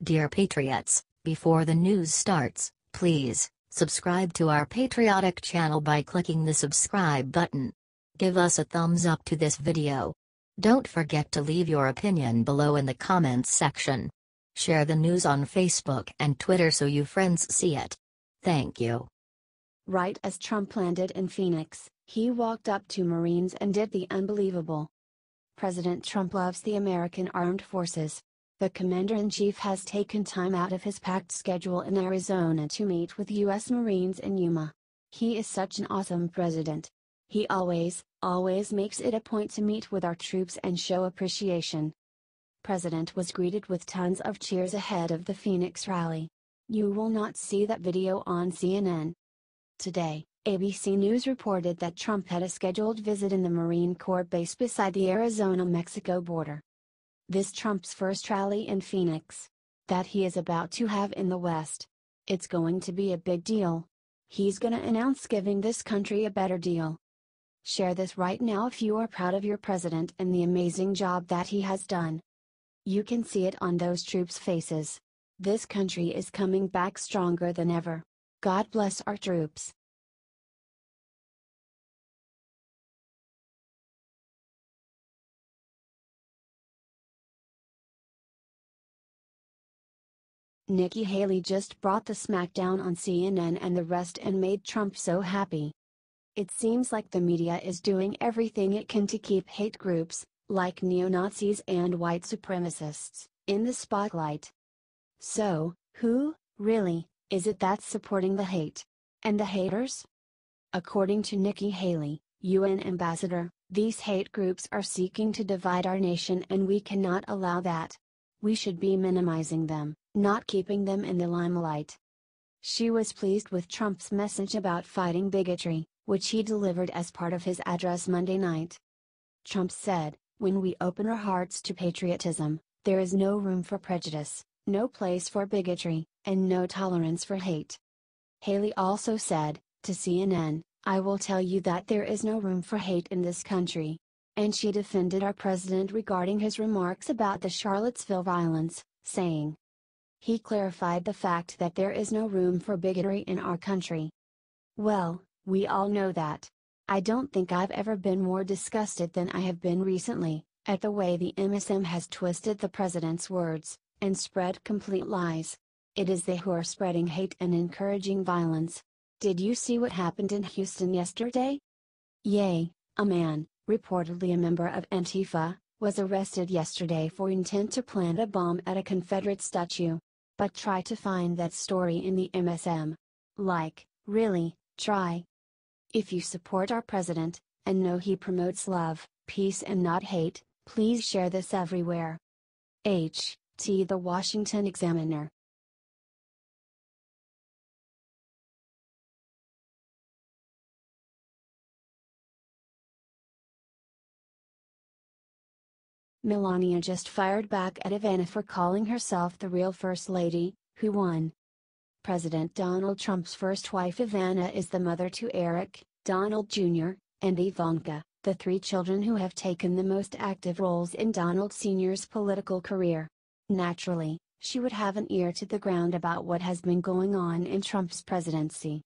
Dear Patriots, before the news starts, please subscribe to our patriotic channel by clicking the subscribe button. Give us a thumbs up to this video. Don't forget to leave your opinion below in the comments section. Share the news on Facebook and Twitter so you friends see it. Thank you. Right as Trump landed in Phoenix, he walked up to Marines and did the unbelievable. President Trump loves the American Armed Forces. The Commander-in-Chief has taken time out of his packed schedule in Arizona to meet with U.S. Marines in Yuma. He is such an awesome president. He always makes it a point to meet with our troops and show appreciation. President was greeted with tons of cheers ahead of the Phoenix rally. You will not see that video on CNN. Today, ABC News reported that Trump had a scheduled visit in the Marine Corps base beside the Arizona-Mexico border. This Trump's first rally in Phoenix. That he is about to have in the West. It's going to be a big deal. He's gonna announce giving this country a better deal. Share this right now if you are proud of your president and the amazing job that he has done. You can see it on those troops' faces. This country is coming back stronger than ever. God bless our troops. Nikki Haley just brought the smackdown on CNN and the rest and made Trump so happy. It seems like the media is doing everything it can to keep hate groups, like neo-Nazis and white supremacists, in the spotlight. So, who, really, is it that's supporting the hate? And the haters? According to Nikki Haley, UN ambassador, these hate groups are seeking to divide our nation and we cannot allow that. We should be minimizing them, not keeping them in the limelight. She was pleased with Trump's message about fighting bigotry, which he delivered as part of his address Monday night. Trump said, "When we open our hearts to patriotism, there is no room for prejudice, no place for bigotry, and no tolerance for hate." Haley also said, to CNN, "I will tell you that there is no room for hate in this country." And she defended our president regarding his remarks about the Charlottesville violence, saying, "He clarified the fact that there is no room for bigotry in our country." Well, we all know that. I don't think I've ever been more disgusted than I have been recently, at the way the MSM has twisted the president's words, and spread complete lies. It is they who are spreading hate and encouraging violence. Did you see what happened in Houston yesterday? Yay, a man, reportedly a member of Antifa, was arrested yesterday for intent to plant a bomb at a Confederate statue. But try to find that story in the MSM. Like, really, try. If you support our president, and know he promotes love, peace and not hate, please share this everywhere. H.T. The Washington Examiner. Melania just fired back at Ivana for calling herself the real First Lady, who won. President Donald Trump's first wife Ivana is the mother to Eric, Donald Jr., and Ivanka, the three children who have taken the most active roles in Donald Sr.'s political career. Naturally, she would have an ear to the ground about what has been going on in Trump's presidency.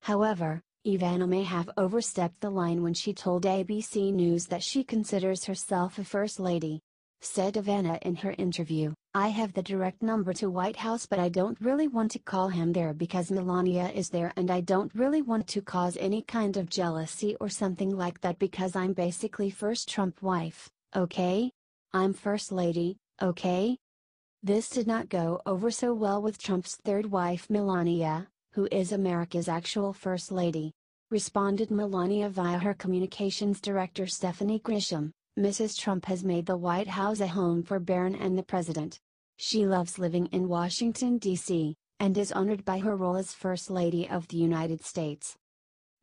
However, Ivana may have overstepped the line when she told ABC News that she considers herself a First Lady. Said Ivana in her interview, "I have the direct number to White House but I don't really want to call him there because Melania is there and I don't really want to cause any kind of jealousy or something like that because I'm basically first Trump wife, okay? I'm First Lady, okay?" This did not go over so well with Trump's third wife Melania, who is America's actual First Lady. Responded Melania via her communications director Stephanie Grisham, "Mrs. Trump has made the White House a home for Barron and the President. She loves living in Washington, D.C., and is honored by her role as First Lady of the United States."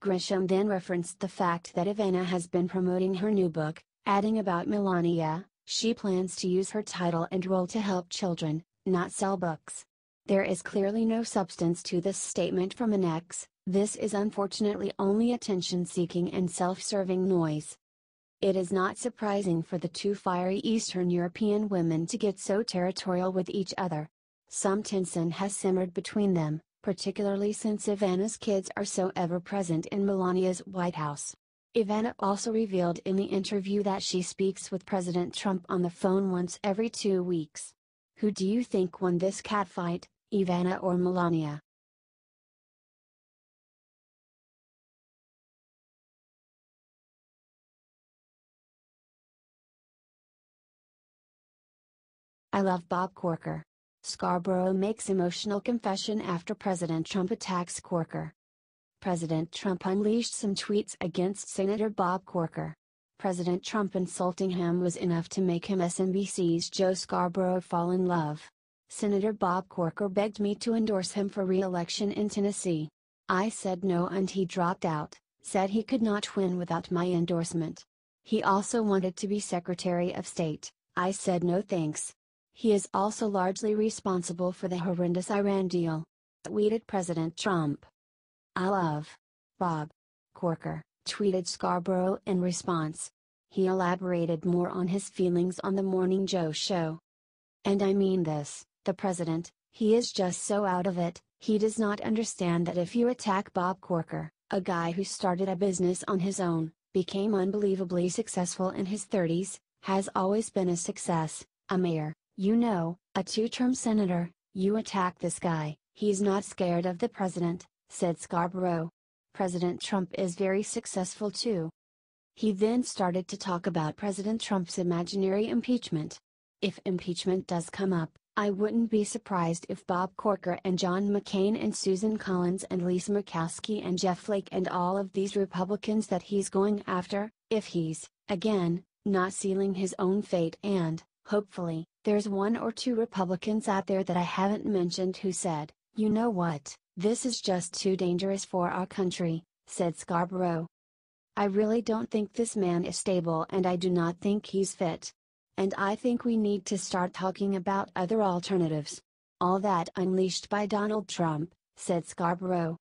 Grisham then referenced the fact that Ivana has been promoting her new book, adding about Melania, "She plans to use her title and role to help children, not sell books." There is clearly no substance to this statement from an ex. This is unfortunately only attention-seeking and self-serving noise. It is not surprising for the two fiery Eastern European women to get so territorial with each other. Some tension has simmered between them, particularly since Ivana's kids are so ever-present in Melania's White House. Ivana also revealed in the interview that she speaks with President Trump on the phone once every 2 weeks. Who do you think won this catfight, Ivana or Melania? I love Bob Corker. Scarborough makes emotional confession after President Trump attacks Corker. President Trump unleashed some tweets against Senator Bob Corker. President Trump insulting him was enough to make him MSNBC's Joe Scarborough fall in love. Senator Bob Corker begged me to endorse him for re-election in Tennessee. I said no and he dropped out, said he could not win without my endorsement. He also wanted to be Secretary of State. I said no thanks. He is also largely responsible for the horrendous Iran deal. Tweeted President Trump. I love Bob Corker, tweeted Scarborough in response. He elaborated more on his feelings on the Morning Joe show. And I mean this, the president, he is just so out of it, he does not understand that if you attack Bob Corker, a guy who started a business on his own, became unbelievably successful in his 30s, has always been a success, a mayor, you know, a 2-term senator, you attack this guy, he's not scared of the president, said Scarborough. President Trump is very successful too. He then started to talk about President Trump's imaginary impeachment. If impeachment does come up, I wouldn't be surprised if Bob Corker and John McCain and Susan Collins and Lisa Murkowski and Jeff Flake and all of these Republicans that he's going after, if he's, again, not sealing his own fate and, hopefully, there's 1 or 2 Republicans out there that I haven't mentioned who said, you know what, this is just too dangerous for our country, said Scarborough. I really don't think this man is stable and I do not think he's fit. And I think we need to start talking about other alternatives. All that unleashed by Donald Trump, said Scarborough.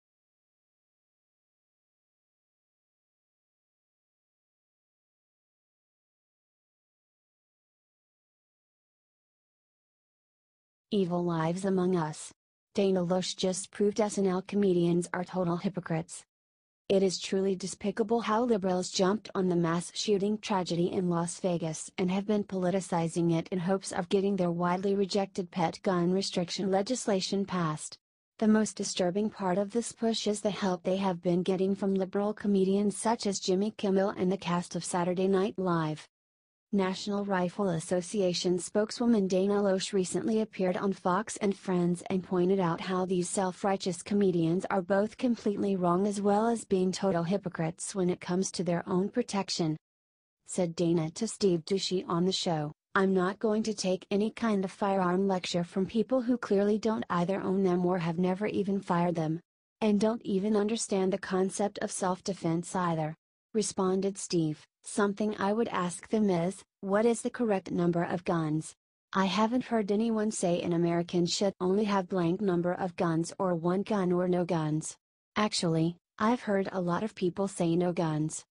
Evil lives among us. Dana Loesch just proved SNL comedians are total hypocrites. It is truly despicable how liberals jumped on the mass shooting tragedy in Las Vegas and have been politicizing it in hopes of getting their widely rejected pet gun restriction legislation passed. The most disturbing part of this push is the help they have been getting from liberal comedians such as Jimmy Kimmel and the cast of Saturday Night Live. National Rifle Association spokeswoman Dana Loesch recently appeared on Fox and Friends and pointed out how these self-righteous comedians are both completely wrong as well as being total hypocrites when it comes to their own protection. Said Dana to Steve Doocy on the show, I'm not going to take any kind of firearm lecture from people who clearly don't either own them or have never even fired them. And don't even understand the concept of self-defense either. Responded Steve, something I would ask them is, what is the correct number of guns? I haven't heard anyone say an American should only have blank number of guns or 1 gun or no guns. Actually, I've heard a lot of people say no guns.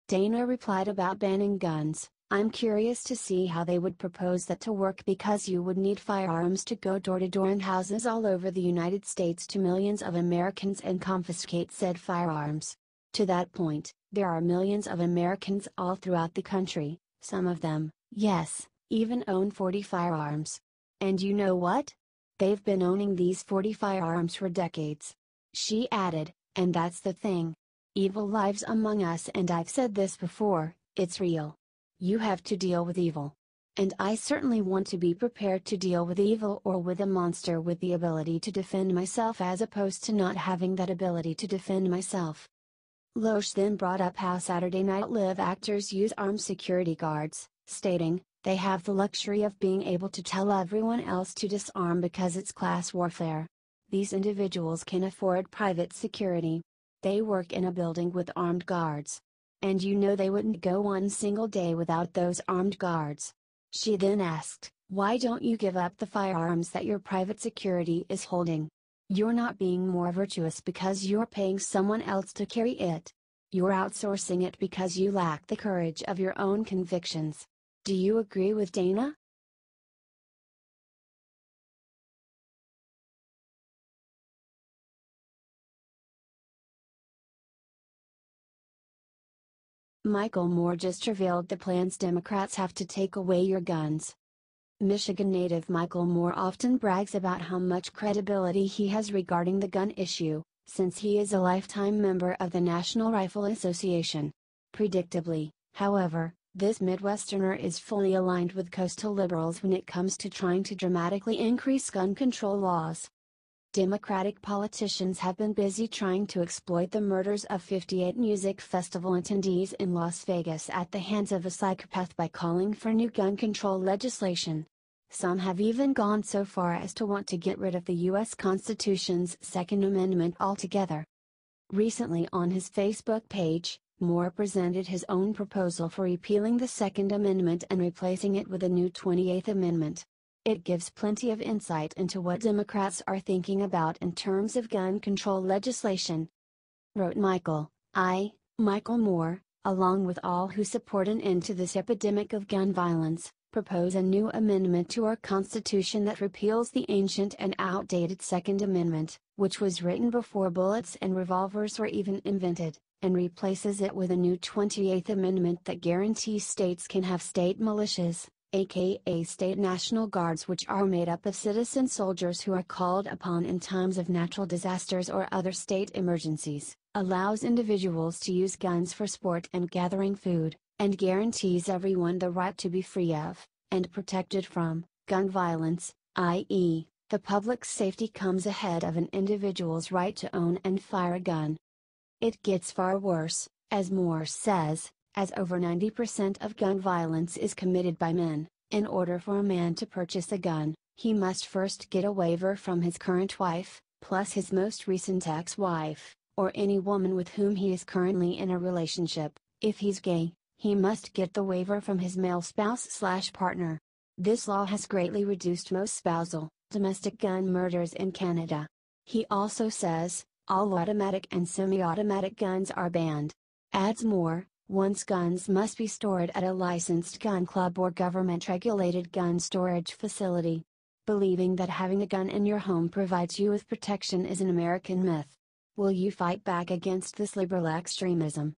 Dana replied about banning guns, I'm curious to see how they would propose that to work because you would need firearms to go door to door in houses all over the United States to millions of Americans and confiscate said firearms. To that point, there are millions of Americans all throughout the country, some of them, yes, even own 40 firearms. And you know what? They've been owning these 40 firearms for decades. She added, and that's the thing. Evil lives among us, and I've said this before, it's real. You have to deal with evil. And I certainly want to be prepared to deal with evil or with a monster with the ability to defend myself as opposed to not having that ability to defend myself. Loesch then brought up how Saturday Night Live actors use armed security guards, stating, they have the luxury of being able to tell everyone else to disarm because it's class warfare. These individuals can afford private security. They work in a building with armed guards. And you know they wouldn't go 1 single day without those armed guards. She then asked, why don't you give up the firearms that your private security is holding? You're not being more virtuous because you're paying someone else to carry it. You're outsourcing it because you lack the courage of your own convictions. Do you agree with Dana? Michael Moore just revealed the plans Democrats have to take away your guns. Michigan native Michael Moore often brags about how much credibility he has regarding the gun issue, since he is a lifetime member of the National Rifle Association. Predictably, however, this Midwesterner is fully aligned with coastal liberals when it comes to trying to dramatically increase gun control laws. Democratic politicians have been busy trying to exploit the murders of 58 music festival attendees in Las Vegas at the hands of a psychopath by calling for new gun control legislation. Some have even gone so far as to want to get rid of the U.S. Constitution's Second Amendment altogether. Recently on his Facebook page, Moore presented his own proposal for repealing the Second Amendment and replacing it with a new 28th Amendment. It gives plenty of insight into what Democrats are thinking about in terms of gun control legislation. Wrote Michael Moore, along with all who support an end to this epidemic of gun violence, propose a new amendment to our Constitution that repeals the ancient and outdated Second Amendment, which was written before bullets and revolvers were even invented, and replaces it with a new 28th Amendment that guarantees states can have state militias, aka state national guards, which are made up of citizen soldiers who are called upon in times of natural disasters or other state emergencies, allows individuals to use guns for sport and gathering food, and guarantees everyone the right to be free of, and protected from, gun violence, i.e., the public's safety comes ahead of an individual's right to own and fire a gun. It gets far worse, as Moore says, as over 90% of gun violence is committed by men. In order for a man to purchase a gun, he must first get a waiver from his current wife, plus his most recent ex-wife, or any woman with whom he is currently in a relationship. If he's gay, he must get the waiver from his male spouse/partner. This law has greatly reduced most spousal, domestic gun murders in Canada. He also says, all automatic and semi-automatic guns are banned. Adds Moore, once guns must be stored at a licensed gun club or government-regulated gun storage facility. Believing that having a gun in your home provides you with protection is an American myth. Will you fight back against this liberal extremism?